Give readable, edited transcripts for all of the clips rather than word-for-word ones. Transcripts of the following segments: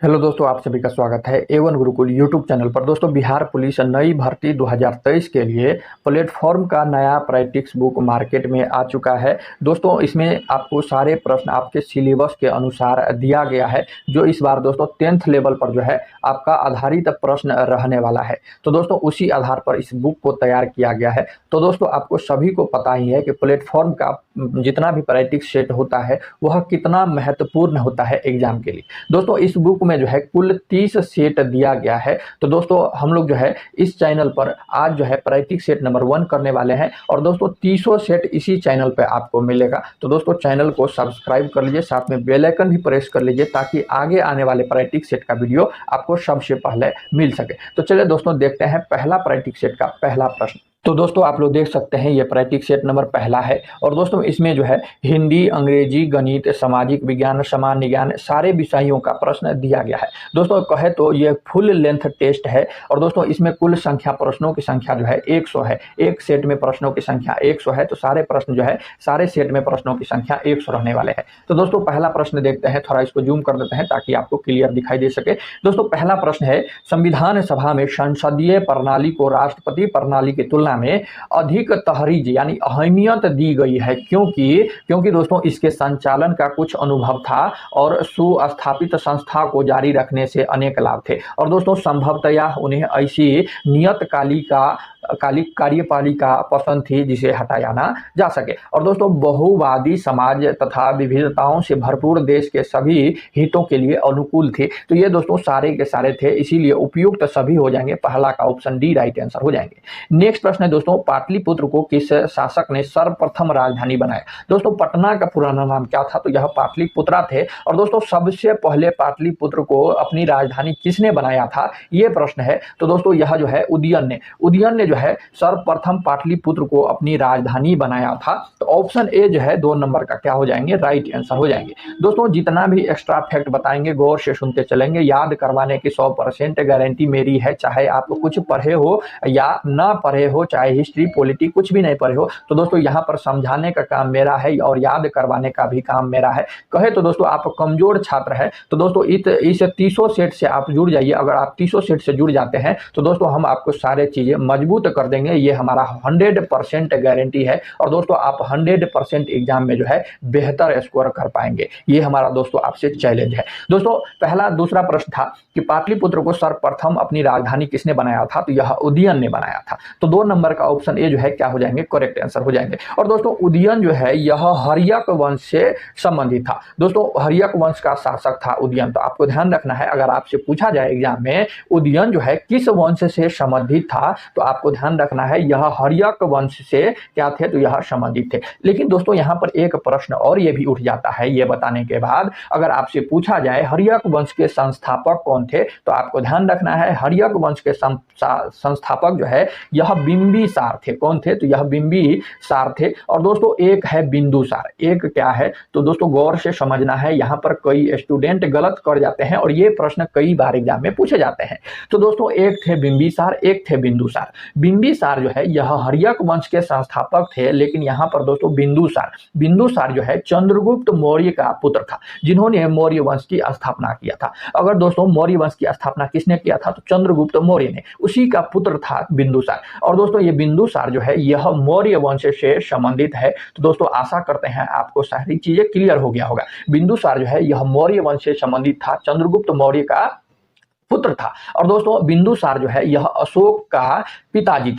Hello दोस्तों, आप सभी का स्वागत है A1 गुरुकुल यूट्यूब चैनल पर। दोस्तों, बिहार पुलिस नई भर्ती 2023 के लिए प्लेटफॉर्म का नया प्रैक्टिस बुक मार्केट में आ चुका है। दोस्तों, इसमें आपको सारे प्रश्न आपके सिलेबस के अनुसार दिया गया है, जो इस बार दोस्तों 10th लेवल पर जो है आपका आधारित प्रश्न रहने वाला है। तो दोस्तों, उसी आधार पर इस बुक को तैयार किया गया है। तो दोस्तों, आपको सभी को पता ही है कि प्लेटफॉर्म का जितना भी प्रैक्टिस सेट होता है वह कितना महत्वपूर्ण होता है एग्जाम के लिए। दोस्तों, इस बुक में जो है कुल 30 सेट दिया गया है। तो दोस्तों, हम लोग जो है इस चैनल पर आज जो है प्रैक्टिस सेट नंबर 1 करने वाले हैं और दोस्तों 30 सेट इसी चैनल पे आपको मिलेगा। तो दोस्तों, चैनल को सब्सक्राइब कर लीजिए, साथ में बेल आइकन भी प्रेस कर लीजिए ताकि आगे आने वाले प्रैक्टिस सेट का वीडियो आपको सबसे पहले मिल सके। तो चलिए दोस्तों, देखते हैं पहला प्रैक्टिस सेट का पहला प्रश्न। तो दोस्तों, आप लोग देख सकते हैं ये प्रैक्टिस सेट नंबर पहला है और दोस्तों इसमें जो है हिंदी, अंग्रेजी, गणित, सामाजिक विज्ञान, सामान्य ज्ञान सारे विषयों का प्रश्न दिया गया है। दोस्तों, कहे तो ये फुल लेंथ टेस्ट है और दोस्तों इसमें कुल संख्या प्रश्नों की संख्या जो है 100 है। एक सेट में प्रश्नों की संख्या 100 है, तो सारे प्रश्न जो है सारे सेट में प्रश्नों की संख्या 100 रहने वाले हैं। तो दोस्तों, पहला प्रश्न देखते हैं, थोड़ा इसको जूम कर देते हैं ताकि आपको क्लियर दिखाई दे सके। दोस्तों, पहला प्रश्न है, संविधान सभा में संसदीय प्रणाली को राष्ट्रपति प्रणाली की तुलना में अधिक तहरीज यानी अहमियत दी गई है, क्योंकि दोस्तों इसके संचालन का कुछ अनुभव था और सुस्थापित संस्था को जारी रखने से अनेक लाभ थे और दोस्तों संभवतया उन्हें ऐसी नियतकालिक कार्यपालिका पसंद थी जिसे हटाया ना जा सके। और दोस्तों, बहुवादी समाज तथा विविधताओं से भरपूर देश के सभी हितों के लिए अनुकूल थी। तो ये दोस्तों सारे के सारे थे, इसीलिए उपयुक्त सभी हो जाएंगे। पहला का ऑप्शन डी राइट आंसर हो जाएंगे। नेक्स्ट प्रश्न है दोस्तों, पाटलिपुत्र को किस शासक ने सर्वप्रथम राजधानी बनाया? दोस्तों, पटना का पुराना नाम क्या था? तो यह पाटलिपुत्रा थे। और दोस्तों, सबसे पहले पाटलिपुत्र को अपनी राजधानी किसने बनाया था, यह प्रश्न है। तो दोस्तों, यह जो है उदयन ने जो है सर्वप्रथम पाटलिपुत्र को अपनी राजधानी बनाया था। तो ऑप्शन ए जो है 2 नंबर का क्या हो जाएंगे, राइट आंसर हो जाएंगे। दोस्तों, जितना भी एक्स्ट्रा फैक्ट बताएंगे गौर से सुनते चलेंगे, याद करवाने की 100% गारंटी मेरी है। चाहे आप कुछ पढ़े हो या ना पढ़े हो, चाहे हिस्ट्री पॉलिटिक्स कुछ भी नहीं पढ़े हो, तो दोस्तों यहाँ पर समझाने का काम मेरा है और याद करवाने का भी काम मेरा है। कहे तो दोस्तों आप कमजोर छात्र है, तो दोस्तों इस 30 सेट से आप जुड़ जाइए। अगर आप 30 सेट से जुड़ जाते हैं तो दोस्तों हम आपको सारे चीजें मजबूत कर देंगे। ये हमारा 100% गारंटी है और दोस्तों आप 100% एग्जाम में जो है बेहतर स्कोर कर पाएंगे। ये हमारा दोस्तों आपसे चैलेंज है। दोस्तों, दूसरा प्रश्न था कि पाटलिपुत्र को सर्वप्रथम अपनी राजधानी किसने बनाया था? तो यह उदयन ने बनाया था। तो 2 नंबर का ऑप्शन ए जो है क्या हो जाएंगे, करेक्ट आंसर हो जाएंगे। और दोस्तों, उदयन जो है यह हर्यक वंश से संबंधित था। दोस्तों, हर्यक वंश का शासक था उदयन। तो आपको ध्यान रखना है, अगर आपसे पूछा जाए एग्जाम में उदयन जो है किस वंश से संबंधित था, तो आपको ध्यान रखना है यह हर्यक वंश से क्या थे, तो यह संबंधित थे। लेकिन दोस्तों यहाँ पर एक प्रश्न और ये भी उठ जाता है, ये बताने के बाद अगर आपसे पूछा जाए हर्यक वंश के संस्थापक कौन थे, तो आपको ध्यान रखना है हर्यक वंश के संस्थापक जो है यह बिंबिसार थे। कौन थे? तो यह बिंबिसार थे। और दोस्तों एक है बिंदुसार, एक क्या है, तो दोस्तों गौर से समझना है। यहाँ पर कई स्टूडेंट गलत कर जाते हैं और ये प्रश्न कई बार एग्जाम में पूछे जाते हैं। तो दोस्तों एक थे बिंबिसार, एक थे बिंदुसार। बिंबिसार जो है यह हर्यक वंश के संस्थापक थे, लेकिन यहाँ पर दोस्तों बिंदुसार जो है चंद्रगुप्त मौर्य का पुत्र था, जिन्होंने मौर्य वंश की स्थापना किया था। अगर दोस्तों मौर्य वंश की स्थापना किसने किया था, तो चंद्रगुप्त मौर्य ने, उसी का पुत्र था बिंदुसार। और दोस्तों ये बिंदुसार जो है यह मौर्य वंश से संबंधित है। तो दोस्तों आशा करते हैं आपको सारी चीजें क्लियर हो गया होगा। बिंदुसार जो है यह मौर्य वंश से संबंधित था, चंद्रगुप्त मौर्य का पुत्र था। और दोस्तों बिंदुसार जो है यह अशोक का पिताजी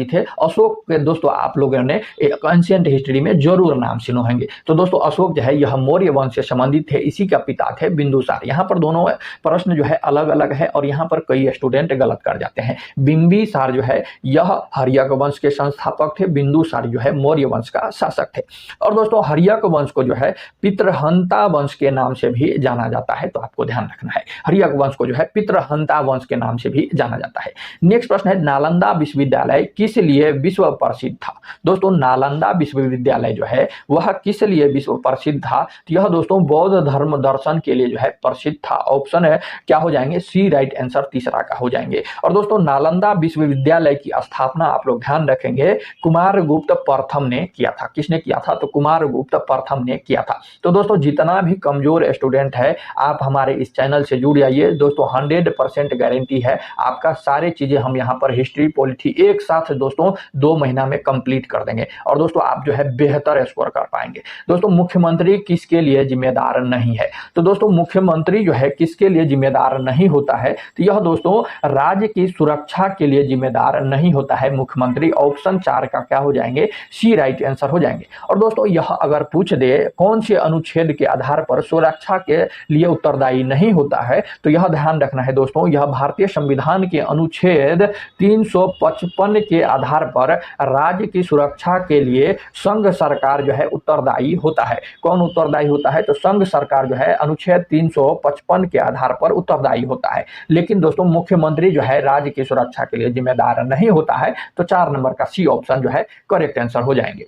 थे, अशोक के दोस्तों आप लोगों ने एंशिएंट हिस्ट्री में जरूर नाम सुने होंगे। तो दोस्तों अशोक जो है यह मौर्य वंश से संबंधित थे, इसी का पिता थे बिंदुसार। यहाँ पर दोनों प्रश्न जो है अलग अलग है और यहाँ पर कई स्टूडेंट गलत कर जाते हैं। बिंबिसार जो है यह हर्यक वंश के संस्थापक थे, बिंदुसार जो है मौर्य वंश का शासक थे। और दोस्तों हर्यक वंश को जो है पितृहंता वंश के नाम से भी जाना जाता है, तो आपको ध्यान रखना है। हर्यक वंश को जो है पितृहंता वंश के नाम से भी जाना जाता है। नेक्स्ट प्रश्न है, नालंदा विश्वविद्यालय किस लिए विश्व प्रसिद्ध था? दोस्तों नालंदा विश्वविद्यालय जो है वह किस लिए विश्व प्रसिद्ध था? तो यह दोस्तों बौद्ध धर्म दर्शन के लिए जो है प्रसिद्ध था। ऑप्शन है क्या हो जाएंगे? सी राइट आंसर तीसरा का हो जाएंगे। और दोस्तों नालंदा विश्वविद्यालय की स्थापना आप लोग ध्यान रखेंगे कुमारगुप्त प्रथम ने किया था। किसने किया था? तो कुमारगुप्त प्रथम ने किया था। तो दोस्तों जितना भी कमजोर स्टूडेंट है आप हमारे इस चैनल से जुड़ जाइए दोस्तों, 100% गारंटी है आपका सारे चीजें हम यहाँ पर हिस्ट्री पॉलिटी एक साथ दोस्तों 2 महीना में कंप्लीट कर देंगे और दोस्तों आप जो है बेहतर स्कोर कर पाएंगे। दोस्तों मुख्यमंत्री किसके लिए जिम्मेदार नहीं है? तो दोस्तों मुख्यमंत्री जो है किसके लिए जिम्मेदार नहीं होता है? तो यह दोस्तों राज्य की सुरक्षा के लिए जिम्मेदार नहीं होता है मुख्यमंत्री। ऑप्शन 4 का क्या हो जाएंगे? सी राइट आंसर हो जाएंगे। और दोस्तों यह अगर पूछ दे कौन से अनुच्छेद के आधार पर सुरक्षा के लिए उत्तरदायी नहीं होता है, तो यह ध्यान रखना है दोस्तों, यह भारतीय संविधान के अनुच्छेद 355 के आधार पर राज्य की सुरक्षा के लिए संघ सरकार जो है उत्तरदायी होता है। कौन उत्तरदायी होता है? तो संघ सरकार जो है अनुच्छेद 355 के आधार पर उत्तरदायी होता है। लेकिन दोस्तों मुख्यमंत्री जो है राज्य की सुरक्षा के लिए जिम्मेदार नहीं होता है। तो 4 नंबर का सी ऑप्शन जो है करेक्ट आंसर हो जाएंगे।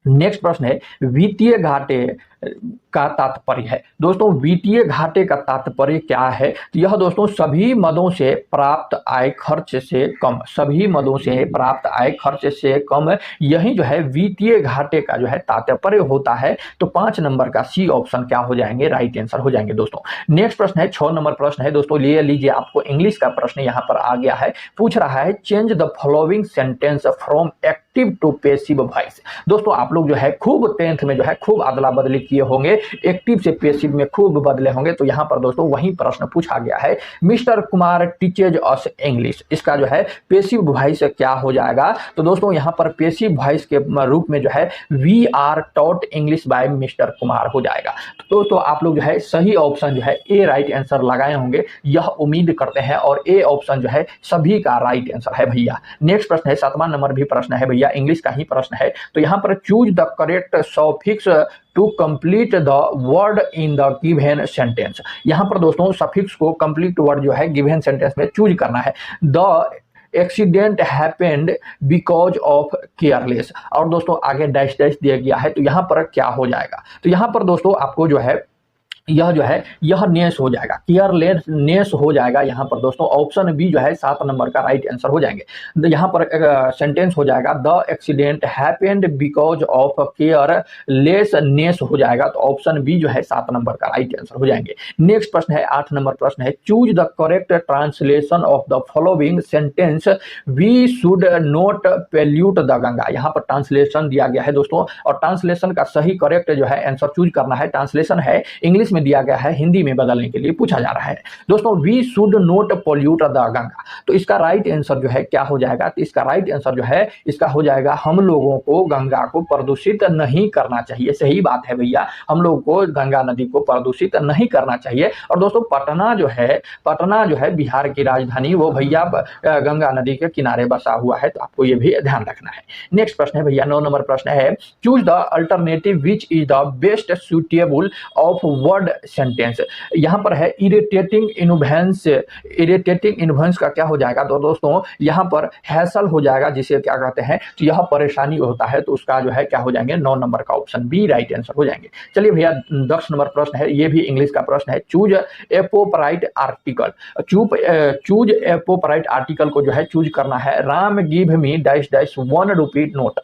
नेक्स्ट प्रश्न है, वित्तीय घाटे का तात्पर्य है। दोस्तों वित्तीय घाटे का तात्पर्य क्या है? तो यह दोस्तों सभी मदों से प्राप्त आय खर्च से कम, सभी मदों से प्राप्त आय खर्च से कम, यही जो है वित्तीय घाटे का जो है तात्पर्य होता है। तो 5 नंबर का सी ऑप्शन क्या हो जाएंगे? राइट आंसर हो जाएंगे दोस्तों। नेक्स्ट प्रश्न है 6 नंबर प्रश्न है दोस्तों, ले लीजिए आपको इंग्लिश का प्रश्न यहाँ पर आ गया है। पूछ रहा है change the following sentence from active to passive voice. दोस्तों आप लोग जो है खूब 10th में जो है खूब अदला बदली किए होंगे, एक्टिव से पैसिव में खूब बदले होंगे। तो यहां पर दोस्तों वही प्रश्न पूछा गया है, मिस्टर कुमार टीचेज अस इंग्लिश, इसका जो है पैसिव वॉइस क्या हो जाएगा? तो दोस्तों यहां पर पैसिव वॉइस के रूप में जो है we are taught English by mister Kumar हो जाएगा। तो आप लोग जो है सही ऑप्शन जो है ए राइट आंसर लगाए होंगे, यह उम्मीद करते हैं, और ए ऑप्शन जो है सभी का राइट आंसर है भैया। नेक्स्ट प्रश्न है 7वां नंबर भी प्रश्न है भैया, इंग्लिश का ही प्रश्न है। तो यहां पर choose the correct suffix to complete the word in the given sentence. यहां पर दोस्तों सफिक्स को कंप्लीट वर्ड जो है गिवन सेंटेंस में चूज करना है। The accident happened because of careless, और दोस्तों आगे डैश डैश दिया गया है। तो यहां पर क्या हो जाएगा? तो यहां पर दोस्तों आपको जो है यह जो है यह नेस हो जाएगा, केयरलेसनेस हो जाएगा यहाँ पर दोस्तों। ऑप्शन बी जो है 7 नंबर का राइट आंसर हो जाएंगे। यहाँ पर सेंटेंस हो जाएगा the accident happened because of carelessness हो जाएगा। तो ऑप्शन बी जो है 7 नंबर का राइट आंसर हो जाएंगे। नेक्स्ट प्रश्न है 8 नंबर प्रश्न है, choose the correct translation of the following sentence we should not pollute the Ganga. यहाँ पर ट्रांसलेशन दिया गया है दोस्तों, और ट्रांसलेशन का सही करेक्ट जो है आंसर चूज करना है। ट्रांसलेशन है इंग्लिश में दिया गया है, हिंदी में बदलने के लिए पूछा जा रहा है दोस्तों, we should not pollute the Ganga. तो इसका राइट आंसर जो है क्या हो जाएगा? तो इसका राइट आंसर जो है इसका हो जाएगा हम लोगों को गंगा को प्रदूषित नहीं करना चाहिए। सही बात है भैया, हम लोगों को गंगा नदी को प्रदूषित नहीं करना चाहिए। और दोस्तों पटना जो है बिहार की राजधानी, वो भैया गंगा नदी के किनारे बसा हुआ है। तो आपको ये भी ध्यान रखना है। नेक्स्ट प्रश्न है भैया 9 नंबर प्रश्न है, choose the alternative which is the best suitable of word sentence. यहां पर है इरिटेटिंग इन्वेंस, इरिटेटिंग इन्वेंस का क्या हो जाएगा? तो दोस्तों यहां पर हैसल हो जाएगा, जिसे क्या कहते हैं, तो यह परेशानी होता है। तो उसका जो है क्या हो जाएंगे? 9 नंबर का ऑप्शन बी राइट आंसर हो जाएंगे। चलिए भैया 10 नंबर प्रश्न है, ये भी इंग्लिश का प्रश्न है, चूज एपोपराइट आर्टिकल। चूज एपोपराइट आर्टिकल को जो है चूज करना है। Ram give me dash dash 1 rupee note,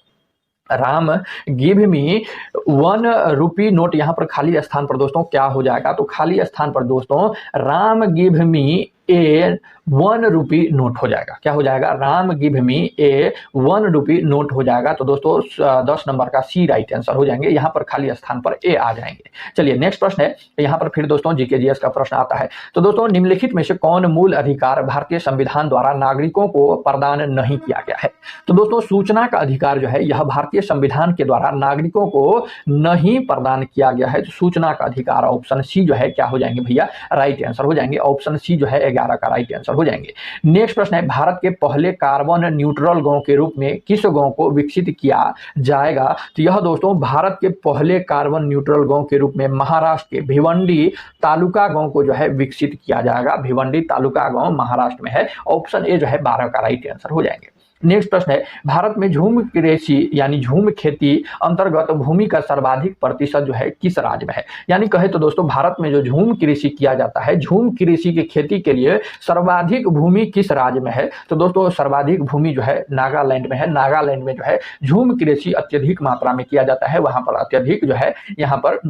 Ram give me 1 rupee note. यहाँ पर खाली स्थान पर दोस्तों क्या हो जाएगा? तो खाली स्थान पर दोस्तों राम गिव मी ए 1 रुपी नोट हो जाएगा। क्या हो जाएगा? राम गिव मी ए 1 रुपी नोट हो जाएगा। तो दोस्तों 10 नंबर का सी राइट आंसर हो जाएंगे, यहाँ पर खाली स्थान पर ए आ जाएंगे। चलिए नेक्स्ट प्रश्न है, यहाँ पर फिर दोस्तों जीके जीएस का प्रश्न आता है। तो दोस्तों निम्नलिखित में से कौन मूल अधिकार भारतीय संविधान द्वारा नागरिकों को प्रदान नहीं किया गया है? तो दोस्तों सूचना का अधिकार जो है यह भारतीय संविधान के द्वारा नागरिकों को नहीं प्रदान किया गया है। तो सूचना का अधिकार ऑप्शन सी जो है क्या हो जाएंगे भैया? राइट आंसर हो जाएंगे। ऑप्शन सी जो है 11 का राइट आंसर हो जाएंगे। नेक्स्ट प्रश्न है, भारत के पहले कार्बन न्यूट्रल गांव के रूप में किस गांव को विकसित किया जाएगा? तो यह दोस्तों भारत के पहले कार्बन न्यूट्रल गांव के रूप में महाराष्ट्र के भिवंडी तालुका गांव को जो है विकसित किया जाएगा। भिवंडी तालुका गांव महाराष्ट्र में है। ऑप्शन ए जो है 12 का राइट आंसर हो जाएंगे। नेक्स्ट प्रश्न है, भारत में झूम कृषि यानी झूम खेती अंतर्गत भूमि का सर्वाधिक प्रतिशत जो है किस राज्य में है? यानी कहे तो दोस्तों भारत में जो झूम कृषि किया जाता है, झूम कृषि की खेती के लिए सर्वाधिक भूमि किस राज्य में है? तो दोस्तों सर्वाधिक भूमि जो है नागालैंड में है। नागालैंड में जो है झूम कृषि अत्यधिक मात्रा में किया जाता है। वहां पर अत्यधिक जो है यहाँ पर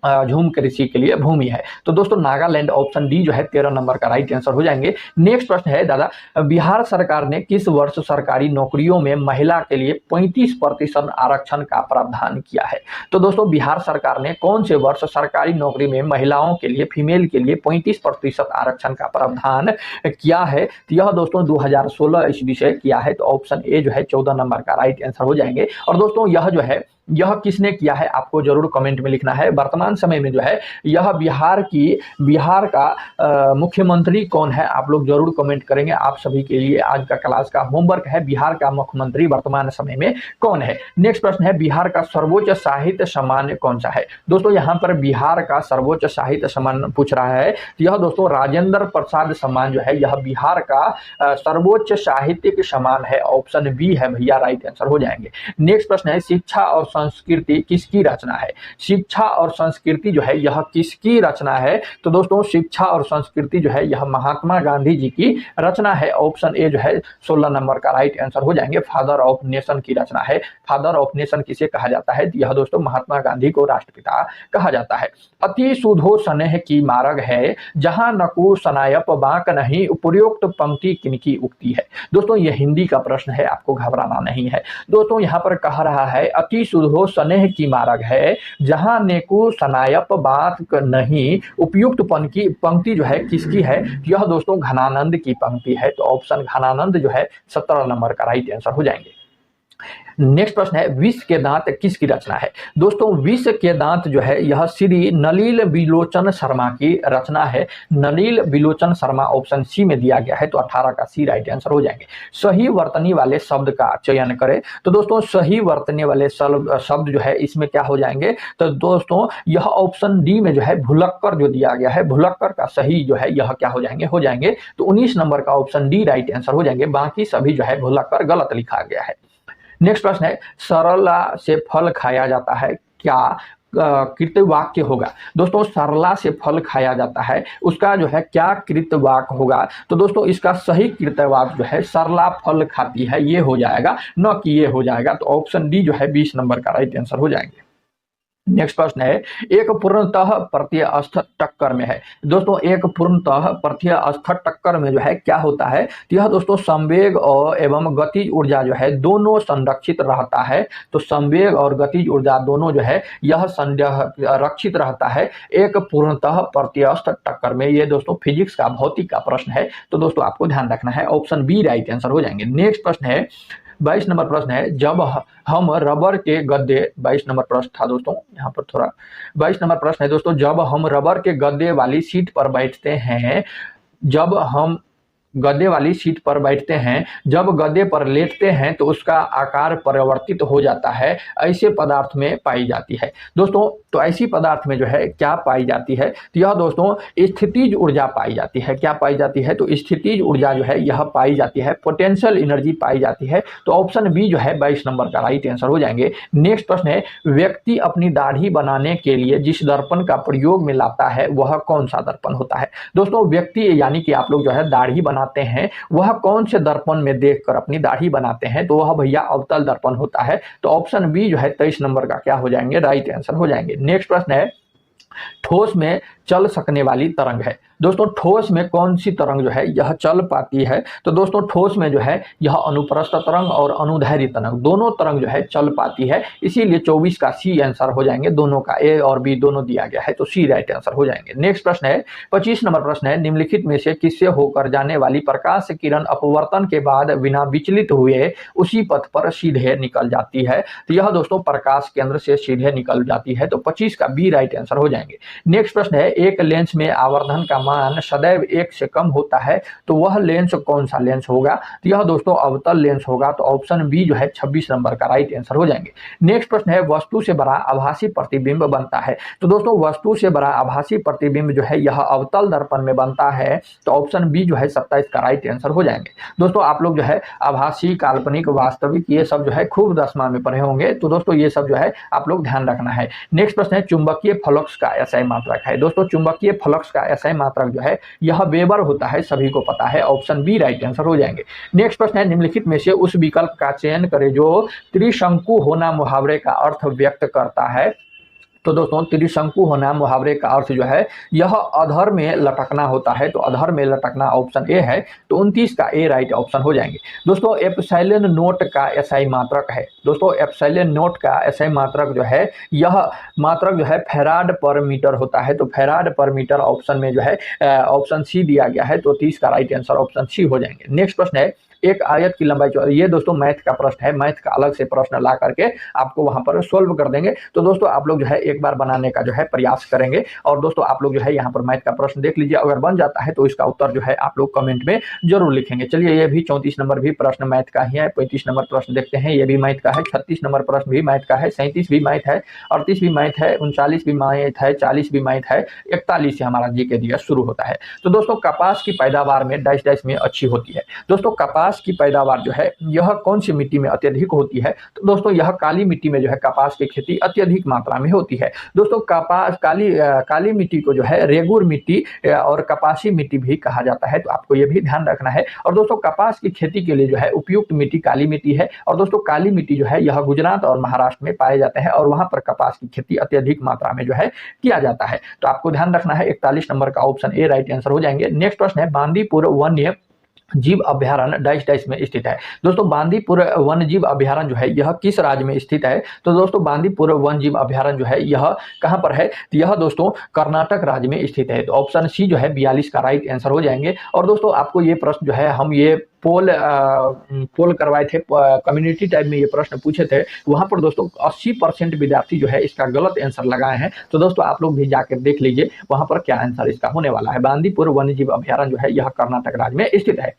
झूम कृषि के लिए भूमि है। तो दोस्तों नागालैंड ऑप्शन डी जो है 13 नंबर का राइट आंसर हो जाएंगे। नेक्स्ट प्रश्न है दादा, बिहार सरकार ने किस वर्ष सरकारी नौकरियों में महिला के लिए 35% आरक्षण का प्रावधान किया है? तो दोस्तों बिहार सरकार ने कौन से वर्ष सरकारी नौकरी में महिलाओं के लिए, फीमेल के लिए 35% आरक्षण का प्रावधान किया है? तो यह दोस्तों 2016 ईस्वी से किया है। तो ऑप्शन ए जो है 14 नंबर का राइट आंसर हो जाएंगे। और दोस्तों यह जो है यह किसने किया है आपको जरूर कमेंट में लिखना है। वर्तमान समय में जो है यह बिहार का मुख्यमंत्री कौन है आप लोग जरूर कमेंट करेंगे। आप सभी के लिए आज का क्लास का होमवर्क है, बिहार का मुख्यमंत्री वर्तमान समय में कौन है। नेक्स्ट प्रश्न है, बिहार का सर्वोच्च साहित्य सम्मान कौन सा है? दोस्तों यहाँ पर बिहार का सर्वोच्च साहित्य सम्मान पूछ रहा है। तो यह दोस्तों राजेंद्र प्रसाद सम्मान जो है यह बिहार का सर्वोच्च साहित्यिक सम्मान है। ऑप्शन बी है भैया, राइट आंसर हो जाएंगे। नेक्स्ट प्रश्न है, शिक्षा और संस्कृति किसकी रचना है? शिक्षा और संस्कृति जो है यह किसकी रचना है? तो दोस्तों शिक्षा और संस्कृति जो है यह महात्मा गांधी जी की रचना है। ऑप्शन ए जो है 16 नंबर का राइट आंसर हो जाएंगे। फादर ऑफ नेशन की रचना है। फादर ऑफ नेशन किसे कहा जाता है? यह दोस्तों महात्मा गांधी को राष्ट्रपिता कहा जाता है। अति सुधो स्नेह की मार्ग है, जहां नकु सनायप बांक नहीं, उपयुक्त पंक्ति किनकी उक्ति है? दोस्तों यह हिंदी का प्रश्न है, आपको घबराना नहीं है। दोस्तों यहाँ पर कह रहा है अति सुधो स्नेह की मार्ग है, जहां नेकु सनायप बात नहीं, उपयुक्त पंक्ति जो है किसकी है? यह दोस्तों घनानंद की पंक्ति है। तो ऑप्शन घनानंद जो है 17 नंबर का राइट आंसर हो जाएंगे। नेक्स्ट प्रश्न है, विष के दांत किसकी रचना है? दोस्तों विष के दांत जो है यह श्री नलिल बिलोचन शर्मा की रचना है। नलिल बिलोचन शर्मा ऑप्शन सी में दिया गया है। तो 18 का सी राइट आंसर हो जाएंगे। सही वर्तनी वाले शब्द का चयन करें। तो दोस्तों सही वर्तने वाले शब्द जो है इसमें क्या हो जाएंगे? तो दोस्तों यह ऑप्शन डी में जो है भुलक्कर जो दिया गया है, भुलक्कर का सही जो है यह क्या हो जाएंगे? तो 19 नंबर का ऑप्शन डी राइट आंसर हो जाएंगे। बाकी सभी जो है भुलक्कर गलत लिखा गया है। नेक्स्ट प्रश्न है, सरला से फल खाया जाता है, क्या कृतवाक्य होगा? दोस्तों सरला से फल खाया जाता है, उसका जो है क्या कृतवाक्य होगा? तो दोस्तों इसका सही कृतवाक्य जो है सरला फल खाती है, ये हो जाएगा, न कि ये हो जाएगा। तो ऑप्शन डी जो है 20 नंबर का राइट आंसर हो जाएंगे। नेक्स्ट प्रश्न है, एक पूर्णतः प्रत्यस्थ टक्कर में है। दोस्तों एक पूर्णतः प्रत्यस्थ टक्कर में जो है क्या होता है? तो यह दोस्तों संवेग और एवं गतिज ऊर्जा जो है दोनों संरक्षित रहता है। तो संवेग और गतिज ऊर्जा दोनों जो है यह संरक्षित रहता है एक पूर्णतः प्रत्यस्थ टक्कर में। ये दोस्तों फिजिक्स का भौतिक का प्रश्न है। तो दोस्तों आपको ध्यान रखना है, ऑप्शन बी राइट आंसर हो जाएंगे। नेक्स्ट प्रश्न है, 22 नंबर प्रश्न है, जब हम रबर के गद्दे, 22 नंबर प्रश्न था दोस्तों, यहाँ पर थोड़ा 22 नंबर प्रश्न है दोस्तों, जब हम रबर के गद्दे वाली सीट पर बैठते हैं, जब हम गद्दे वाली सीट पर बैठते हैं, जब गद्दे पर लेटते हैं तो उसका आकार परिवर्तित हो जाता है, ऐसे पदार्थ में पाई जाती है। दोस्तों तो ऐसी पदार्थ में जो है क्या पाई जाती है? तो यह दोस्तों स्थितिज ऊर्जा पाई जाती है। क्या पाई जाती है? तो स्थितिज ऊर्जा जो है यह पाई जाती है, पोटेंशियल एनर्जी पाई जाती है। तो ऑप्शन बी जो है 22 नंबर का राइट आंसर हो जाएंगे। नेक्स्ट प्रश्न है, व्यक्ति अपनी दाढ़ी बनाने के लिए जिस दर्पण का प्रयोग में लाता है वह कौन सा दर्पण होता है? दोस्तों व्यक्ति यानी कि आप लोग जो है दाढ़ी बनाते हैं, वह कौन से दर्पण में देखकर अपनी दाढ़ी बनाते हैं? तो वह भैया अवतल दर्पण होता है। तो ऑप्शन बी जो है 23 नंबर का क्या हो जाएंगे? राइट आंसर हो जाएंगे। नेक्स्ट प्रश्न है, ठोस में चल सकने वाली तरंग है। दोस्तों ठोस में कौन सी तरंग जो है यह चल पाती है? तो दोस्तों ठोस में जो है यह अनुप्रस्थ तरंग और अनुदैर्ध्य तरंग दोनों तरंग जो है चल पाती है, इसीलिए 24 का सी आंसर हो जाएंगे। दोनों का ए और बी दोनों दिया गया है, तो सी राइट आंसर हो जाएंगे। नेक्स्ट प्रश्न है, 25 नंबर प्रश्न है, निम्नलिखित में से किससे होकर जाने वाली प्रकाश किरण अपवर्तन के बाद बिना विचलित हुए उसी पथ पर सीधे निकल जाती है? तो यह दोस्तों प्रकाश केंद्र से सीधे निकल जाती है। तो 25 का बी राइट आंसर हो जाएंगे। नेक्स्ट प्रश्न है, एक लेंस में आवर्धन का द्रव्यमान सदैव 1 से कम होता है तो वह लेंस कौन सा लेंस होगा? तो यह दोस्तों अवतल लेंस होगा। तो ऑप्शन बी जो है 26 नंबर का राइट आंसर हो जाएंगे। नेक्स्ट प्रश्न है, वस्तु से बड़ा आभासी प्रतिबिंब बनता है। तो दोस्तों वस्तु से बड़ा आभासी प्रतिबिंब जो है यह अवतल दर्पण में बनता है। तो ऑप्शन बी जो है 27 का राइट आंसर हो जाएंगे। दोस्तों आप लोग जो है आभासी, काल्पनिक, वास्तविक ये सब जो है खूब 10वां में पढ़े होंगे। तो दोस्तों ये सब जो है आप लोग ध्यान रखना है। नेक्स्ट प्रश्न है, चुंबकीय फ्लक्स का एसआई मात्रक है। दोस्तों चुंबकीय फ्लक्स का एसआई मात्रक जो है यह वेबर होता है, सभी को पता है। ऑप्शन बी राइट आंसर हो जाएंगे। नेक्स्ट प्रश्न है, निम्नलिखित में से उस विकल्प का चयन करें जो त्रिशंकु होना मुहावरे का अर्थ व्यक्त करता है। तो दोस्तों त्रिशंकु होना मुहावरे का अर्थ जो है यह अधर में लटकना होता है। तो अधर में लटकना ऑप्शन ए है। तो 29 का ए राइट ऑप्शन हो जाएंगे। दोस्तों एप्सिलॉन नोट का एसआई मात्रक है। दोस्तों एप्सिलॉन नोट का एसआई मात्रक जो है यह मात्रक जो है फैराड पर मीटर होता है। तो फैराड पर मीटर ऑप्शन में जो है ऑप्शन सी दिया गया है। तो 30 का राइट आंसर ऑप्शन सी हो जाएंगे। नेक्स्ट प्रश्न है, एक आयत की लंबाई ये दोस्तों मैथ का प्रश्न है। मैथ का अलग से प्रश्न ला करके आपको वहां पर सोल्व कर देंगे। तो दोस्तों आप लोग जो है एक बार बनाने का जो है प्रयास करेंगे। और दोस्तों आप लोग जो है यहाँ पर मैथ का प्रश्न देख लीजिए, अगर बन जाता है तो इसका उत्तर जो है आप लोग कमेंट में जरूर लिखेंगे। चलिए ये भी 34 नंबर भी प्रश्न मैथ का ही है। 35 नंबर प्रश्न देखते हैं, ये भी मैथ का है। 36 नंबर प्रश्न भी मैथ का है। 37 भी मैथ है। 38 भी मैथ है। 39 भी मैथ है। 40 भी मैथ है। 41 से हमारा जीके दिया शुरू होता है। तो दोस्तों कपास की पैदावार में डैश डैश में अच्छी होती है। दोस्तों कपास की पैदावार जो है यह कौन सी मिट्टी में अत्यधिक होती है? तो दोस्तों यह काली मिट्टी में जो है कपास की खेती अत्यधिक मात्रा में होती है। दोस्तों कपास काली मिट्टी को जो है रेगुर मिट्टी और कपासी मिट्टी भी कहा जाता है। तो आपको यह भी ध्यान रखना है। और दोस्तों कपास की खेती के लिए जो है उपयुक्त मिट्टी काली मिट्टी है। और दोस्तों काली मिट्टी जो है यह गुजरात और महाराष्ट्र में पाए जाते हैं और वहां पर कपास की खेती अत्यधिक मात्रा में जो है किया जाता है। तो आपको ध्यान रखना है। 41 नंबर का ऑप्शन ए राइट आंसर हो जाएंगे। नेक्स्ट प्रश्न है, बांदीपुर वन्य जीव अभ्यारण्य डैश डैश में स्थित है। दोस्तों बांदीपुर वन्य जीव अभ्यारण्य जो है यह किस राज्य में स्थित है? तो दोस्तों बांदीपुर वन्य जीव अभ्यारण्य जो है यह कहां पर है? तो यह दोस्तों कर्नाटक राज्य में स्थित है। तो ऑप्शन सी जो है 42 का राइट आंसर हो जाएंगे। और दोस्तों आपको ये प्रश्न जो है हम ये पोल करवाए थे, कम्युनिटी टाइप में ये प्रश्न पूछे थे। वहां पर दोस्तों 80% विद्यार्थी जो है इसका गलत आंसर लगाए हैं। तो दोस्तों आप लोग भी जाकर देख लीजिए वहां पर क्या आंसर इसका होने वाला है। बांदीपुर वन्य जीव अभ्यारण्य जो है यह कर्नाटक राज्य में स्थित है।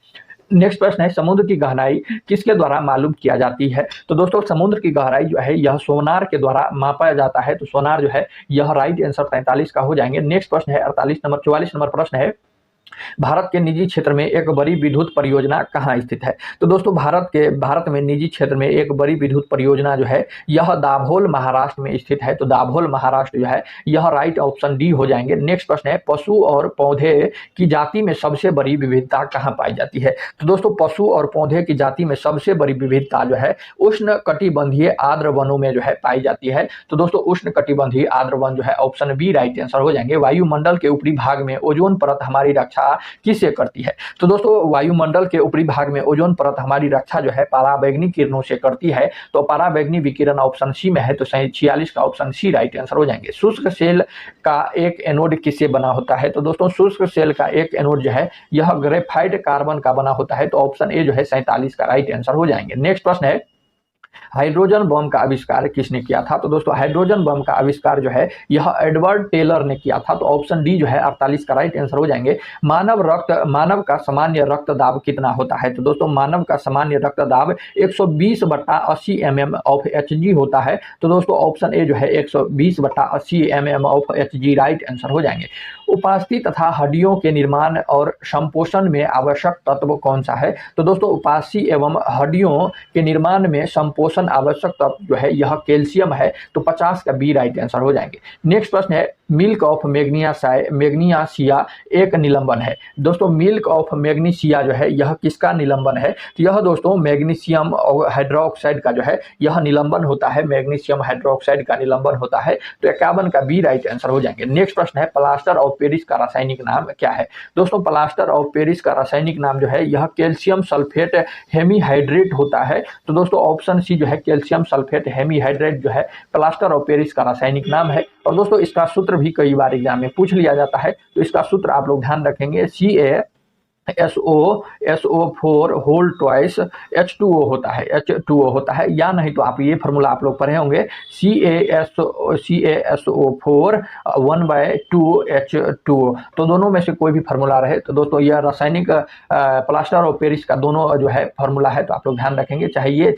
नेक्स्ट प्रश्न है, समुद्र की गहराई किसके द्वारा मालूम किया जाती है? तो दोस्तों समुद्र की गहराई जो है यह सोनार के द्वारा मापा जाता है। तो सोनार जो है यह राइट आंसर 43 का हो जाएंगे। नेक्स्ट प्रश्न है 44 नंबर प्रश्न है, भारत के निजी क्षेत्र में एक बड़ी विद्युत परियोजना कहाँ स्थित है? तो दोस्तों भारत में निजी क्षेत्र में एक बड़ी विद्युत परियोजना जो है यह दाभोल महाराष्ट्र में स्थित है। तो दाभोल महाराष्ट्र जो है यह राइट ऑप्शन डी हो जाएंगे। नेक्स्ट प्रश्न है, पशु और पौधे की जाति में सबसे बड़ी विविधता कहाँ पाई जाती है? तो दोस्तों पशु और पौधे की जाति में सबसे बड़ी विविधता जो है उष्ण कटिबंधीय आर्द्र वनों में जो है पाई जाती है। तो दोस्तों उष्ण कटिबंधीय आर्द्र वन जो है ऑप्शन बी राइट आंसर हो जाएंगे। वायुमंडल के ऊपरी भाग में ओजोन परत हमारी रक्षा किससे करती है? तो दोस्तों वायुमंडल के ऊपरी भाग में ओजोन परत हमारी रक्षा जो है पराबैंगनी किरणों से करती है। तो पराबैंगनी विकिरण ऑप्शन सी में है। तो 46 का ऑप्शन सी राइट आंसर हो जाएंगे। शुष्क सेल का एक एनोड किससे बना होता है? तो दोस्तों शुष्क सेल का एक एनोड जो है यह ग्रेफाइट कार्बन का बना होता है। तो ऑप्शन ए जो है 47 का राइट आंसर हो जाएंगे। नेक्स्ट प्रश्न है, हाइड्रोजन बम का आविष्कार किसने किया था? तो दोस्तों हाइड्रोजन बम का आविष्कार जो है यह एडवर्ड टेलर ने किया था। तो ऑप्शन डी जो है 48 का राइट आंसर हो जाएंगे। मानव का सामान्य रक्त दाब कितना होता है? तो दोस्तों मानव का सामान्य रक्त दाब 120/80 mm ऑफ Hg होता है। तो दोस्तों ऑप्शन ए जो है 120/80 mm of Hg right answer हो जाएंगे। उपास्थि तथा हड्डियों के निर्माण और संपोषण में आवश्यक तत्व कौन सा है? तो दोस्तों उपास्थि एवं हड्डियों के निर्माण में संपोषण आवश्यक तत्व जो है यह कैल्शियम है। तो 50 का बी राइट आंसर हो जाएंगे। नेक्स्ट प्रश्न है, मिल्क ऑफ मैग्नीशिया एक निलंबन है। दोस्तों मिल्क ऑफ मैग्नीशिया जो है यह किसका निलंबन है? तो यह दोस्तों मैग्नीशियम हाइड्रोक्साइड का जो है यह निलंबन होता है। मैग्नीशियम हाइड्रोक्साइड का निलंबन होता है। तो 51 का बी राइट आंसर हो जाएंगे। नेक्स्ट प्रश्न है, प्लास्टर ऑफ पेरिस का रासायनिक नाम क्या है? दोस्तों प्लास्टर ऑफ पेरिस का रासायनिक नाम जो है यह कैल्शियम सल्फेट हेमीहाइड्रेट होता है। तो दोस्तों ऑप्शन सी जो है कैल्शियम सल्फेट हेमीहाइड्रेट जो है प्लास्टर ऑफ पेरिस का रासायनिक नाम है। और दोस्तों इसका सूत्र भी कई बार एग्जाम में पूछ लिया जाता है। तो इसका सूत्र आप लोग ध्यान रखेंगे, CA SO4 whole twice H2O होता है, H2O होता है, या नहीं तो आप ये फार्मूला आप लोग पढ़े होंगे CaSO4 1/2H2O। तो दोनों में से कोई भी फार्मूला रहे तो दोस्तों यह रासायनिक प्लास्टर और पेरिस का दोनों जो है फार्मूला है, तो आप लोग ध्यान रखेंगे, चाहे ये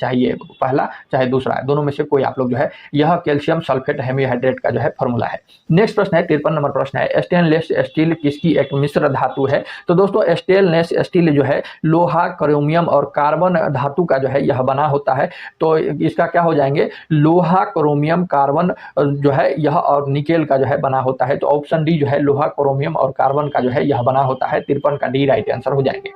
पहला चाहे दूसरा, दोनों में से कोई आप लोग जो है, यह कैल्शियम सल्फेट हेमीहाइड्रेट का जो है फार्मूला है। नेक्स्ट प्रश्न है 53 नंबर प्रश्न है, स्टेनलेस स्टील किसकी एक मिश्र धातु है? तो दोस्तों स्टेनलेस स्टील जो है लोहा, क्रोमियम और कार्बन धातु का जो है यह बना होता है। तो इसका क्या हो जाएंगे, लोहा, क्रोमियम, कार्बन जो है यह और निकेल का जो है बना होता है। तो ऑप्शन डी जो है लोहा, क्रोमियम और कार्बन का जो है यह बना होता है। 53 का डी राइट आंसर हो जाएंगे।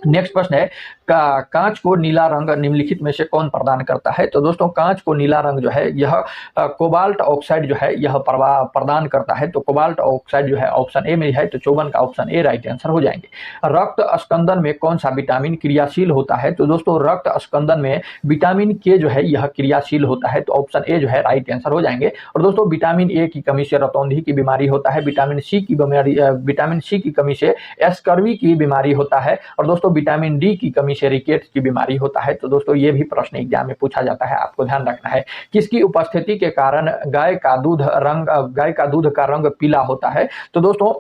नेक्स्ट प्रश्न है कांच को नीला रंग निम्नलिखित में से कौन प्रदान करता है? तो दोस्तों कांच को नीला रंग जो है यह कोबाल्ट ऑक्साइड जो है यह प्रदान करता है। तो कोबाल्ट ऑक्साइड जो है ऑप्शन ए में है, तो 54 का ऑप्शन ए राइट आंसर हो जाएंगे। रक्त स्कंदन में कौन सा विटामिन क्रियाशील होता है? तो दोस्तों रक्त स्कंदन में विटामिन के जो है यह क्रियाशील होता है। तो ऑप्शन ए जो है राइट आंसर हो जाएंगे। और दोस्तों विटामिन ए की कमी से रतौंधी की बीमारी होता है, विटामिन सी की कमी से स्कर्वी की बीमारी होता है, और दोस्तों विटामिन डी की कमी से रिकेट्स की बीमारी होता है। तो दोस्तों ये भी प्रश्न एग्जाम में पूछा जाता है, आपको ध्यान रखना है। किसकी उपस्थिति के कारण गाय का दूध का रंग पीला होता है? तो दोस्तों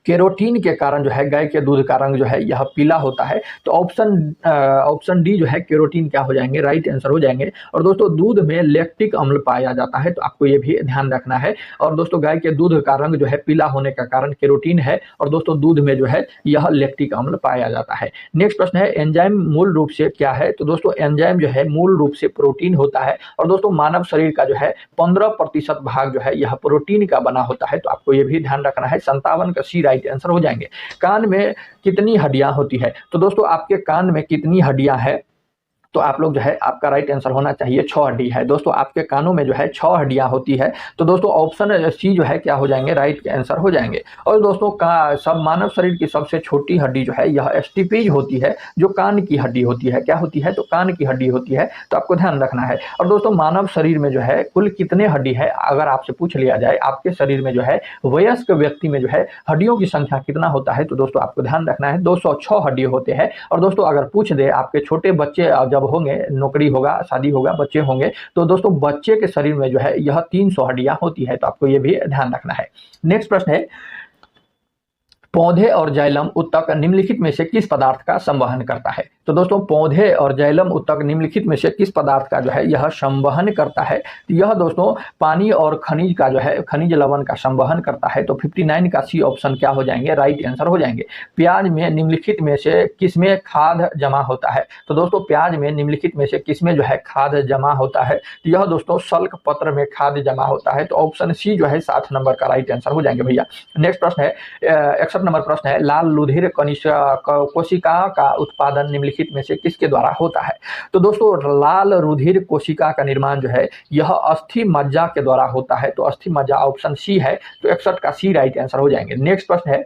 केरोटीन के कारण जो है गाय के दूध का रंग जो है यह पीला होता है। तो ऑप्शन डी जो है केरोटीन क्या हो जाएंगे, राइट आंसर हो जाएंगे। और दोस्तों दूध में लैक्टिक अम्ल पाया जाता है, तो आपको ये भी ध्यान रखना है। और दोस्तों गाय के दूध का रंग जो है पीला होने का कारण केरोटीन है, और दोस्तों दूध में जो है यह लैक्टिक अम्ल पाया जाता है। नेक्स्ट प्रश्न है एंजाइम मूल रूप से क्या है? तो दोस्तों एंजाइम जो है मूल रूप से प्रोटीन होता है, और दोस्तों मानव शरीर का जो है 15% भाग जो है यह प्रोटीन का बना होता है। तो आपको ये भी ध्यान रखना है। 57 का सी राइट आंसर हो जाएंगे। कान में कितनी हड्डियां होती है? तो दोस्तों आपके कान में कितनी हड्डियां हैं? तो आप लोग जो है आपका राइट आंसर होना चाहिए 6 हड्डी है। दोस्तों आपके कानों में जो है 6 हड्डियां होती है। तो दोस्तों ऑप्शन सी जो है क्या हो जाएंगे, राइट आंसर हो जाएंगे। और दोस्तों सब मानव शरीर की सबसे छोटी हड्डी जो है यह स्टिपेज होती है, जो कान की हड्डी होती है। क्या होती है? तो कान की हड्डी होती है। तो आपको ध्यान रखना है। और दोस्तों मानव शरीर में जो है कुल कितने हड्डी है, अगर आपसे पूछ लिया जाए आपके शरीर में जो है वयस्क व्यक्ति में जो है हड्डियों की संख्या कितना होता है, तो दोस्तों आपको ध्यान रखना है 206 हड्डी होते हैं। और दोस्तों अगर पूछ दे आपके छोटे बच्चे जब होंगे, नौकरी होगा, शादी होगा, बच्चे होंगे, तो दोस्तों बच्चे के शरीर में जो है यह 300 हड्डियां होती है। तो आपको यह भी ध्यान रखना है। नेक्स्ट प्रश्न है पौधे और जाइलम उत्तक निम्नलिखित में से किस पदार्थ का संवहन करता है? तो दोस्तों पौधे और जाइलम उत्तक निम्नलिखित में से किस पदार्थ का जो है यह संवहन करता है? तो यह दोस्तों पानी और खनिज का जो है खनिज लवण का संवहन करता है। तो 59 का सी ऑप्शन क्या हो जाएंगे, राइट आंसर हो जाएंगे। प्याज में निम्नलिखित में से किसमें खाद जमा होता है? तो दोस्तों प्याज में निम्नलिखित में से किसमें जो है खाद जमा होता है? तो यह दोस्तों सल्क पत्र में खाद जमा होता है। तो ऑप्शन सी जो है 7 नंबर का राइट आंसर हो जाएंगे भैया। नेक्स्ट प्रश्न है 61 नंबर प्रश्न है लाल लुधिर कोशिका का उत्पादन निम्नलिखित में से किसके द्वारा होता है? तो दोस्तों लाल रुधिर कोशिका का निर्माण जो है यह अस्थि मज्जा के द्वारा होता है। तो अस्थि मज्जा ऑप्शन सी है। तो 61 का सी राइट आंसर हो जाएंगे। नेक्स्ट प्रश्न है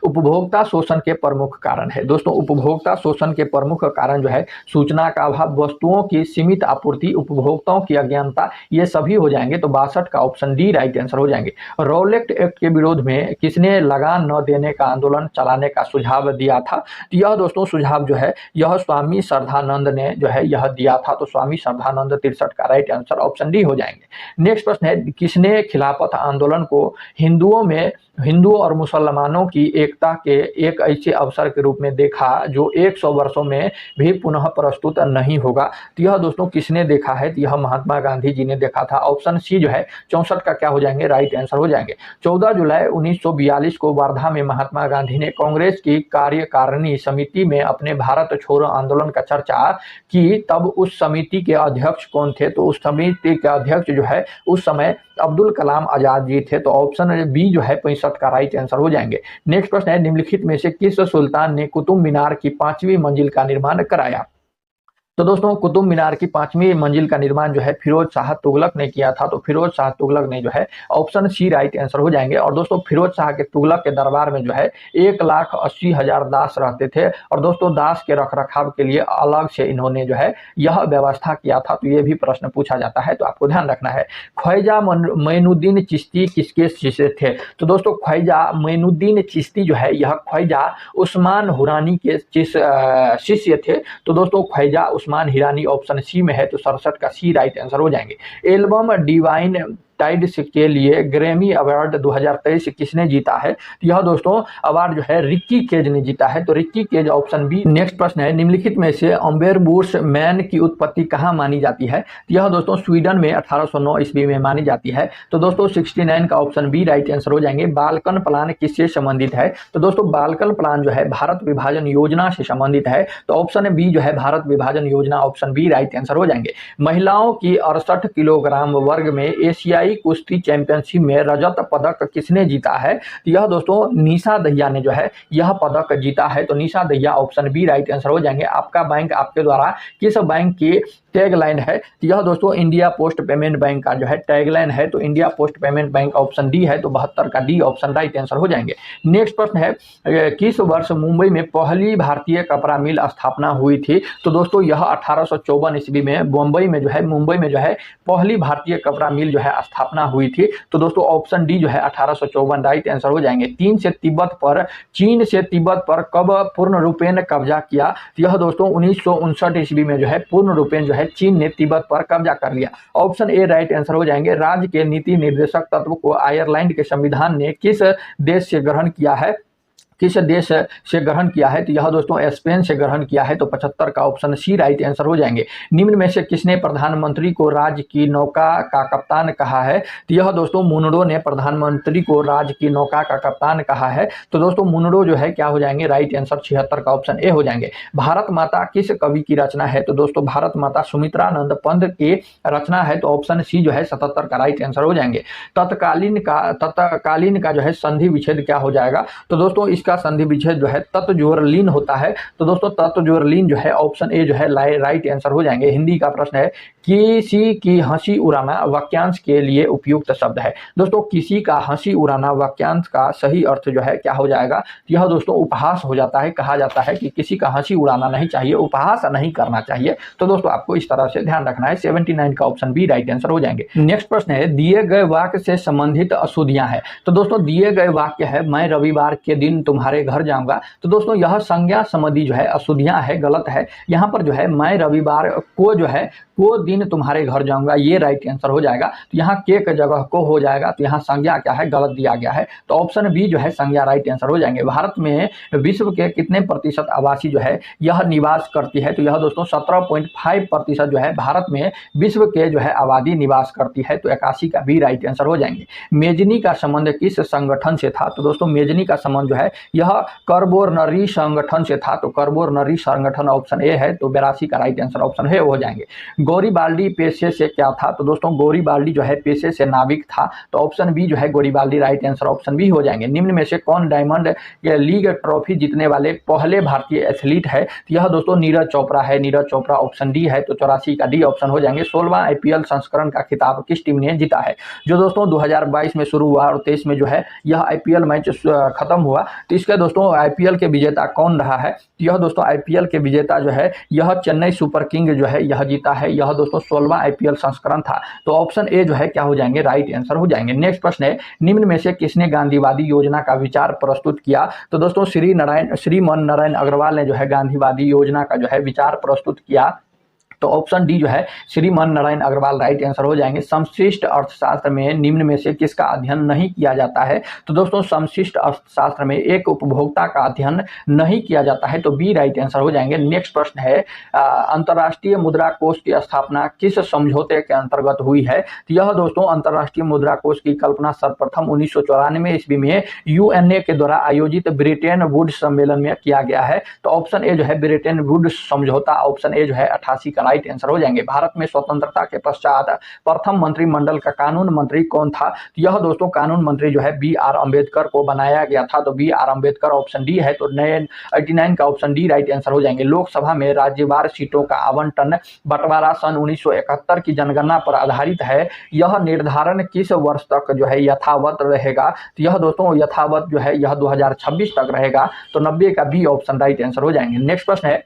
उपभोक्ता शोषण के प्रमुख कारण है। दोस्तों उपभोक्ता शोषण के प्रमुख कारण जो है सूचना का अभाव, वस्तुओं की सीमित आपूर्ति, उपभोक्ताओं की अज्ञानता, ये सभी हो जाएंगे। तो 62 का ऑप्शन डी राइट आंसर हो जाएंगे। रॉलेट एक्ट के विरोध में किसने लगान न देने का आंदोलन चलाने का सुझाव दिया था? तो यह दोस्तों सुझाव जो है यह स्वामी श्रद्धानंद ने जो है यह दिया था। तो स्वामी श्रद्धानंद 63 का राइट आंसर ऑप्शन डी हो जाएंगे। नेक्स्ट प्रश्न है किसने खिलाफत आंदोलन को हिंदुओं और मुसलमानों की एकता के एक ऐसे अवसर के रूप में देखा जो 100 वर्षों में भी पुनः प्रस्तुत नहीं होगा? तो यह दोस्तों किसने देखा है? तो यह महात्मा गांधी जी ने देखा था। ऑप्शन सी जो है 64 का क्या हो जाएंगे, राइट आंसर हो जाएंगे। 14 जुलाई 1942 को वर्धा में महात्मा गांधी ने कांग्रेस की कार्यकारिणी समिति में अपने भारत छोड़ो आंदोलन का चर्चा की। तब उस समिति के अध्यक्ष कौन थे? तो उस समिति के अध्यक्ष जो है उस समय अब्दुल कलाम आजाद जी थे। तो ऑप्शन बी जो है 65 का राइट आंसर हो जाएंगे। नेक्स्ट प्रश्न है निम्नलिखित में से किस सुल्तान ने कुतुब मीनार की 5वीं मंजिल का निर्माण कराया? तो दोस्तों कुतुब मीनार की 5वीं मंजिल का निर्माण जो है फिरोज शाह तुगलक ने किया था। तो फिरोज शाह तुगलक ने जो है ऑप्शन सी राइट आंसर हो जाएंगे। और दोस्तों फिरोज शाह के तुगलक के दरबार में जो है 1,80,000 दास रहते थे। और दोस्तों दास के रखरखाव के लिए अलग से इन्होंने जो है यह व्यवस्था किया था। तो ये भी प्रश्न पूछा जाता है, तो आपको ध्यान रखना है। ख्वाजा मोइनुद्दीन चिश्ती किसके शिष्य थे? तो दोस्तों ख्वाजा मोइनुद्दीन चिश्ती जो है यह ख्वाजा उस्मान हुरानी के शिष्य थे। तो दोस्तों ख्वाजा उस्मान हिरानी ऑप्शन सी में है, तो 67 का सी राइट आंसर हो जाएंगे। एल्बम डिवाइन टाइड्स के लिए ग्रैमी अवार्ड 2023 किसने जीता है? यह दोस्तों अवार्ड जो है रिक्की केज ने जीता है। तो Ricky Kej option B. Next प्रश्न है, निम्नलिखित में से अम्बेरबुश मैन की उत्पत्ति कहाँ मानी जाती है? यह दोस्तों स्वीडन में 1809 ईस्वी में मानी जाती है। तो दोस्तों 69 का ऑप्शन बी राइट आंसर हो जाएंगे। बाल्कन प्लान किससे संबंधित है? तो दोस्तों बाल्कन प्लान जो है भारत विभाजन योजना से संबंधित है। तो ऑप्शन बी जो है भारत विभाजन योजना, ऑप्शन बी राइट आंसर हो जाएंगे। महिलाओं की 68 किलोग्राम वर्ग में एशियाई कुश्ती चैंपियनशिप में रजत पदक किसने जीता है? तो यह दोस्तों निशा दहिया ने जो है यह पदक जीता है। तो Nisha Dahiya option B right answer हो जाएंगे। आपका बैंक आपके द्वारा किस बैंक की टैगलाइन है? तो यह दोस्तों इंडिया पोस्ट पेमेंट बैंक का जो है टैगलाइन है। तो India post payment bank option D है। तो 72 का डी ऑप्शन राइट आंसर हो जाएंगे। नेक्स्ट प्रश्न है, किस वर्ष मुंबई में पहली भारतीय कपड़ा मिल स्थापना हुई थी? तो दोस्तों यह 1854 ईस्वी में मुंबई में जो है पहली भारतीय कपड़ा मिल जो है स्थापना हुई थी। तो दोस्तों ऑप्शन डी जो है 1854 राइट आंसर हो जाएंगे। चीन से तिब्बत पर कब पूर्ण रूपेण कब्जा किया? यह दोस्तों 1959 ईस्वी में जो है पूर्ण रूपेण जो है चीन ने तिब्बत पर कब्जा कर लिया। ऑप्शन ए राइट आंसर हो जाएंगे। राज्य के नीति निर्देशक तत्व को आयरलैंड के संविधान ने किस देश से ग्रहण किया है? किस देश से ग्रहण किया है? तो यह दोस्तों स्पेन से ग्रहण किया है। तो 75 का ऑप्शन सी राइट आंसर हो जाएंगे। निम्न में से किसने प्रधानमंत्री को राज्य की नौका का कप्तान कहा है? तो यह दोस्तों मुनरो ने प्रधानमंत्री को राज्य की नौका का कप्तान कहा है। तो दोस्तों मुनरो जो है क्या हो जाएंगे? राइट आंसर 76 का ऑप्शन ए हो जाएंगे। भारत माता किस कवि की रचना है? तो दोस्तों भारत माता सुमित्रानंद पंत की रचना है। तो ऑप्शन सी जो है 77 का राइट आंसर हो जाएंगे। तत्कालीन का जो है संधि विच्छेद क्या हो जाएगा? तो दोस्तों का संधि विच्छेद जो है तत्जोरलीन होता है। तो दोस्तों तत्जोरलीन जो है ऑप्शन ए जो है राइट आंसर हो जाएंगे। हिंदी का प्रश्न है, किसी की हंसी उड़ाना वाक्यांश के लिए उपयुक्त शब्द है। दोस्तों किसी का हंसी उड़ाना वाक्यांश का सही अर्थ जो है क्या हो जाएगा? यह दोस्तों उपहास हो जाता है। कहा जाता है कि किसी का हंसी उड़ाना नहीं चाहिए, उपहास नहीं करना चाहिए। तो दोस्तों आपको इस तरह से ध्यान रखना है। 79 का ऑप्शन बी राइट आंसर हो जाएंगे। नेक्स्ट प्रश्न है, दिए गए वाक्य से संबंधित अशुद्धियां हैं। तो दोस्तों दिए गए वाक्य है, मैं रविवार के दिन तुम्हारे घर जाऊंगा। तो दोस्तों यह संज्ञा संबंधी जो है अशुद्धियां है, गलत है। यहाँ पर जो है मैं रविवार को जो है को दिन तुम्हारे घर जाऊंगा, ये राइट आंसर हो जाएगा। तो यहाँ के जगह को हो जाएगा। तो यहाँ संज्ञा क्या है? गलत दिया गया है। तो ऑप्शन बी जो है संज्ञा राइट आंसर हो जाएंगे। भारत में विश्व के कितने प्रतिशत आबादी जो है यह निवास करती है? तो यह दोस्तों 17.5% जो है भारत में विश्व के जो है आबादी निवास करती है। तो 81 का बी राइट आंसर हो जाएंगे। मेजनी का संबंध किस संगठन से था? तो दोस्तों मेजनी का संबंध जो है यह कर्बोनरी संगठन से था। तो कर्बोनरी संगठन ऑप्शन ए है। तो 82 का राइट आंसर ऑप्शन ए हो जाएंगे। गोरीबाल्डी पेशे से क्या था? तो दोस्तों गोरीबाल्डी जो है पेशे से नाविक था। तो ऑप्शन बी जो है गोरीबाल्डी राइट आंसर ऑप्शन बी हो जाएंगे। निम्न में से कौन डायमंड लीग ट्रॉफी जीतने वाले पहले भारतीय एथलीट है? तो यह दोस्तों नीरज चोपड़ा है। नीरज चोपड़ा ऑप्शन डी है। तो 84 का डी ऑप्शन हो जाएंगे। 16वां आईपीएल संस्करण का खिताब किस टीम ने जीता है? जो दोस्तों 2022 में शुरू हुआ और 23 में जो है यह आईपीएल मैच खत्म हुआ। तो इसके दोस्तों आईपीएल के विजेता कौन रहा है? यह दोस्तों आईपीएल के विजेता जो है यह चेन्नई सुपर किंग जो है यह जीता है। यह दोस्तों 16वां आईपीएल संस्करण था। तो ऑप्शन ए जो है क्या हो जाएंगे? राइट आंसर हो जाएंगे। नेक्स्ट प्रश्न है, निम्न में से किसने गांधीवादी योजना का विचार प्रस्तुत किया? तो दोस्तों श्रीमन नारायण अग्रवाल ने जो है गांधीवादी योजना का जो है विचार प्रस्तुत किया। तो ऑप्शन डी जो है श्रीमान नारायण अग्रवाल राइट आंसर हो जाएंगे। समशिष्ट अर्थशास्त्र में निम्न में से किसका अध्ययन नहीं किया जाता है? तो दोस्तों समशिष्ट अर्थशास्त्र में एक उपभोक्ता का अध्ययन नहीं किया जाता है। तो बी राइट आंसर हो जाएंगे। नेक्स्ट प्रश्न है, अंतर्राष्ट्रीय मुद्रा कोष की स्थापना किस समझौते के अंतर्गत हुई है? तो यह दोस्तों अंतर्राष्ट्रीय मुद्रा कोष की कल्पना सर्वप्रथम 1994 ईस्वी में यूएनए के द्वारा आयोजित ब्रिटेन वुड्स सम्मेलन में किया गया है। तो ऑप्शन ए जो है ब्रिटेन वुड्स समझौता, ऑप्शन ए जो है 88 का राइट आंसर हो जाएंगे। भारत में स्वतंत्रता के पश्चात प्रथम मंत्रिमंडल का कानून मंत्री कौन था? तो यह दोस्तों कानून मंत्री जो है बी.आर. अम्बेडकर को बनाया गया था। तो बी.आर. अम्बेडकर ऑप्शन डी है। तो 89 का ऑप्शन डी राइट आंसर हो जाएंगे। लोकसभा में राज्यवार सीटों का आवंटन बंटवारा सन 1971 की जनगणना पर आधारित है। यह निर्धारण किस वर्ष तक जो है यथावत रहेगा? तो यह दोस्तों यथावत जो है यह 2026 तक रहेगा। तो 90 का बी ऑप्शन राइट आंसर हो जाएंगे। नेक्स्ट प्रश्न है,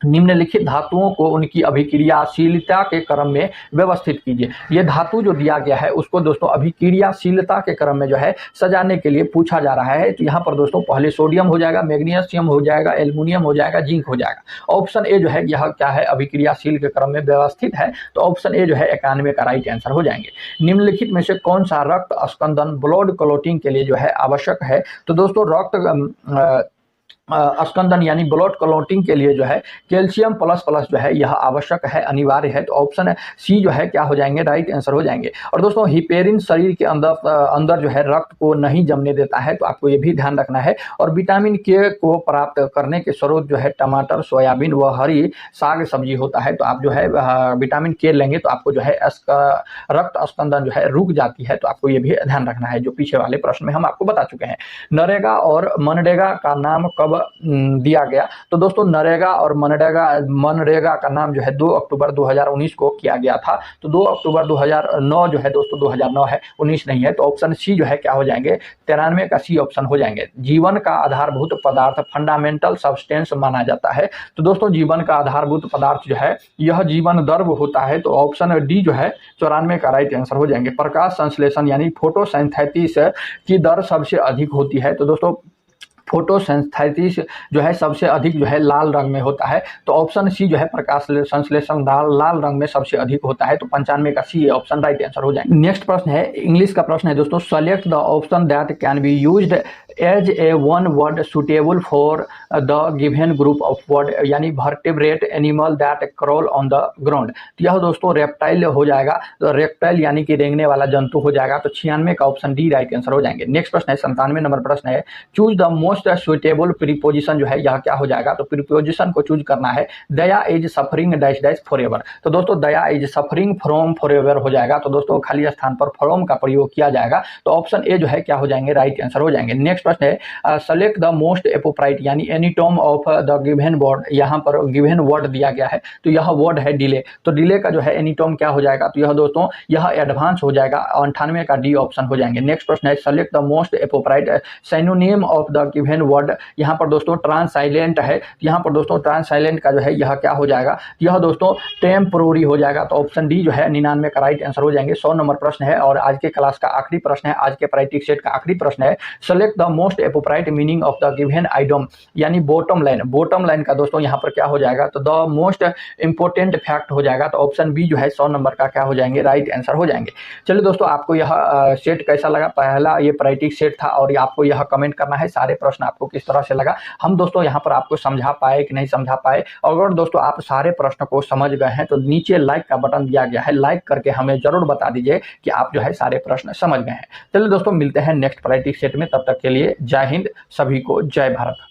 निम्नलिखित धातुओं को उनकी अभिक्रियाशीलता के क्रम में व्यवस्थित कीजिए। ये धातु जो दिया गया है उसको दोस्तों अभिक्रियाशीलता के क्रम में जो है सजाने के लिए पूछा जा रहा है। तो यहाँ पर दोस्तों पहले सोडियम हो जाएगा, मैग्नीशियम हो जाएगा, एल्युमिनियम हो जाएगा, जिंक हो जाएगा। ऑप्शन ए जो है यह क्या है, अभिक्रियाशील के क्रम में व्यवस्थित है। तो ऑप्शन ए जो है 91 का राइट आंसर हो जाएंगे। निम्नलिखित में से कौन सा रक्त स्कंदन ब्लड क्लॉटिंग के लिए जो है आवश्यक है? तो दोस्तों रक्त स्कंदन यानी ब्लड क्लॉटिंग के लिए जो है कैल्शियम प्लस प्लस जो है यह आवश्यक है, अनिवार्य है। तो ऑप्शन सी जो है क्या हो जाएंगे, राइट आंसर हो जाएंगे। और दोस्तों हिपेरिन शरीर के अंदर जो है रक्त को नहीं जमने देता है, तो आपको ये भी ध्यान रखना है। और विटामिन के को प्राप्त करने के स्रोत जो है टमाटर, सोयाबीन व हरी साग सब्जी होता है। तो आप जो है विटामिन के लेंगे तो आपको जो है रक्त स्कंदन जो है रुक जाती है। तो आपको ये भी ध्यान रखना है, जो पीछे वाले प्रश्न में हम आपको बता चुके हैं। नरेगा और मनरेगा का नाम कब दिया गया? तो दोस्तों नरेगा और मनरेगा का नाम जो है 2 अक्टूबर 2019 को किया गया था। तो 2 अक्टूबर 2009 जो है दोस्तों 2009 है, 19 नहीं है। तो ऑप्शन सी जो है क्या हो जाएंगे, 93 का सी ऑप्शन हो जाएंगे। जीवन का आधारभूत पदार्थ फंडामेंटल सब्सटेंस माना जाता है। तो दोस्तों जीवन का आधारभूत पदार्थ जो है यह जीवन द्रव्य होता है। तो ऑप्शन डी जो है 94 का राइट आंसर हो जाएंगे। प्रकाश संश्लेषण यानी फोटोसिंथेसिस की दर सबसे अधिक होती है। तो दोस्तों फोटोसिंथेसिस जो है सबसे अधिक जो है लाल रंग में होता है। तो ऑप्शन सी जो है प्रकाश संश्लेषण लाल रंग में सबसे अधिक होता है। तो 95 का सी ऑप्शन राइट आंसर हो जाएगा। नेक्स्ट प्रश्न है, इंग्लिश का प्रश्न है दोस्तों। Select the option that can be used as a one word suitable for the given group of word, यानी vertebrate animal that crawl on the ground. तो यह दोस्तों रेप्टाइल हो जाएगा। तो रेप्टाइल यानी कि रेंगने वाला जंतु हो जाएगा। तो 96 का ऑप्शन डी राइट आंसर हो जाएंगे। नेक्स्ट प्रश्न है 97 नंबर प्रश्न है, choose the most suitable preposition जो है यह क्या हो जाएगा? तो प्रीपोजिशन को चूज करना है। Daya is suffering dash dash forever. तो दोस्तों Daya is suffering from forever हो जाएगा। तो दोस्तों खाली स्थान पर फ्रॉम का प्रयोग किया जाएगा। तो ऑप्शन ए जो है क्या हो जाएंगे, राइट आंसर हो जाएंगे। नेक्स्ट प्रश्न है, सेलेक्ट द मोस्ट एपोप्राइट यानी एनीटोम ऑफ द गिवन वर्ड। यहाँ पर गिवन वर्ड दिया गया है। तो यह वर्ड है डिले। तो डिले का जो है एनीटोम क्या हो जाएगा? तो यह दोस्तों यह एडवांस हो जाएगा। 98 का डी ऑप्शन हो जाएंगे। नेक्स्ट प्रश्न है, select the most appropriate synonym of the given word. यहाँ पर दोस्तों ट्रांसाइलेंट है। यहाँ पर दोस्तों ट्रांसाइलेंट का जो है यह क्या हो जाएगा? यह दोस्तों टेम्पोररी हो जाएगा। तो ऑप्शन डी जो है 99 का राइट आंसर हो जाएंगे। 100 नंबर प्रश्न है और आज के क्लास का आखिरी प्रश्न है, आज के प्रैक्टिस सेट का आखिरी प्रश्न है। Select the most appropriate meaning of the given item यानी बॉटम लाइन। बॉटम लाइन का दोस्तों यहाँ पर क्या हो जाएगा? तो द मोस्ट इंपोर्टेंट फैक्ट हो जाएगा। तो ऑप्शन बी जो है 100 नंबर का क्या हो जाएंगे, राइट आंसर हो जाएंगे। चलिए दोस्तों आपको यह सेट कैसा लगा? पहला ये प्रैक्टिस सेट था और आपको यह कमेंट करना है सारे प्रश्न आपको किस तरह से लगा। हम दोस्तों यहाँ पर आपको समझा पाए कि नहीं समझा पाए। अगर दोस्तों आप सारे प्रश्न को समझ गए हैं तो नीचे लाइक का बटन दिया गया है, लाइक करके हमें जरूर बता दीजिए कि आप जो है सारे प्रश्न समझ गए हैं। चलिए दोस्तों मिलते हैं नेक्स्ट प्रैक्टिस सेट में, तब तक के लिए जय हिंद, सभी को जय भारत।